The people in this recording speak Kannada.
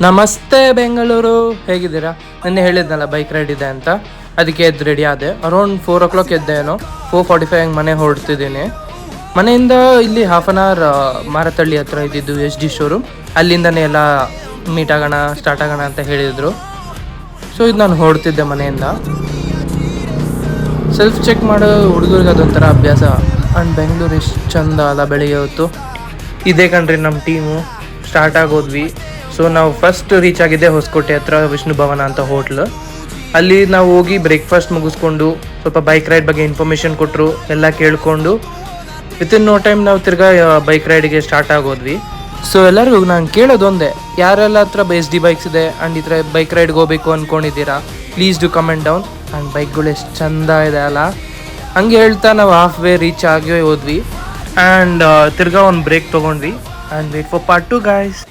ನಮಸ್ತೆ ಬೆಂಗಳೂರು, ಹೇಗಿದ್ದೀರಾ? ನೆನ್ನೆ ಹೇಳಿದ್ನಲ್ಲ ಬೈಕ್ ರೈಡ್ ಇದೆ ಅಂತ, ಅದಕ್ಕೆ ಎದ್ದು ರೆಡಿ ಆದೆ. ಅರೌಂಡ್ 4 o'clock ಎದ್ದೇನೋ, 4:45 ಹಂಗೆ ಮನೆ ಹೊರಡ್ತಿದ್ದೀನಿ. ಮನೆಯಿಂದ ಇಲ್ಲಿ 1/2 hour ಮಾರತಳ್ಳಿ ಹತ್ರ ಇದ್ದಿದ್ದು SD ಶೋರೂಮ್, ಅಲ್ಲಿಂದನೇ ಎಲ್ಲ ಮೀಟ್ ಆಗೋಣ, ಸ್ಟಾರ್ಟ್ ಆಗೋಣ ಅಂತ ಹೇಳಿದರು. ಸೊ ಇದು ನಾನು ಹೊರಡ್ತಿದ್ದೆ ಮನೆಯಿಂದ. ಸೆಲ್ಫ್ ಚೆಕ್ ಮಾಡೋ ಹುಡುಗರಿಗೆ ಅದೊಂಥರ ಅಭ್ಯಾಸ. ಆ್ಯಂಡ್ ಬೆಂಗಳೂರು ಎಷ್ಟು ಚಂದ ಅಲ್ಲ ಬೆಳಿಗ್ಗೆ ಹೊತ್ತು. ಇದೇ ಕಣ್ರಿ ನಮ್ಮ ಟೀಮು, ಸ್ಟಾರ್ಟ್ ಆಗೋದ್ವಿ. ಸೊ ನಾವು ಫಸ್ಟ್ ರೀಚ್ ಆಗಿದ್ದೆ ಹೊಸಕೋಟೆ ಹತ್ರ ವಿಷ್ಣು ಭವನ ಅಂತ ಹೋಟ್ಲು. ಅಲ್ಲಿ ನಾವು ಹೋಗಿ ಬ್ರೇಕ್ಫಾಸ್ಟ್ ಮುಗಿಸ್ಕೊಂಡು ಸ್ವಲ್ಪ ಬೈಕ್ ರೈಡ್ ಬಗ್ಗೆ ಇನ್ಫಾರ್ಮೇಷನ್ ಕೊಟ್ಟರು, ಎಲ್ಲ ಕೇಳಿಕೊಂಡು ವಿತಿನ್ ನೋ ಟೈಮ್ ನಾವು ತಿರ್ಗಾ ಬೈಕ್ ರೈಡಿಗೆ ಸ್ಟಾರ್ಟ್ ಆಗೋದ್ವಿ. ಸೊ ಎಲ್ಲರಿಗೂ ನಾನು ಕೇಳೋದೊಂದೇ, ಯಾರೆಲ್ಲ ಹತ್ರ SD ಬೈಕ್ಸ್ ಇದೆ ಆ್ಯಂಡ್ ಈ ಥರ ಬೈಕ್ ರೈಡ್ಗೆ ಹೋಗ್ಬೇಕು ಅಂದ್ಕೊಂಡಿದ್ದೀರಾ, please do comment down. And ಬೈಕ್ಗಳು ಎಷ್ಟು ಚಂದ ಇದೆ ಅಲ್ಲ. ಹಂಗೆ ಹೇಳ್ತಾ ನಾವು ಹಾಫ್ ವೇ ರೀಚ್ ಆಗಿ ಹೋದ್ವಿ. ಆ್ಯಂಡ್ ತಿರ್ಗಾ ಒಂದು ಬ್ರೇಕ್ ತೊಗೊಂಡ್ವಿ. And wait for part 2 guys.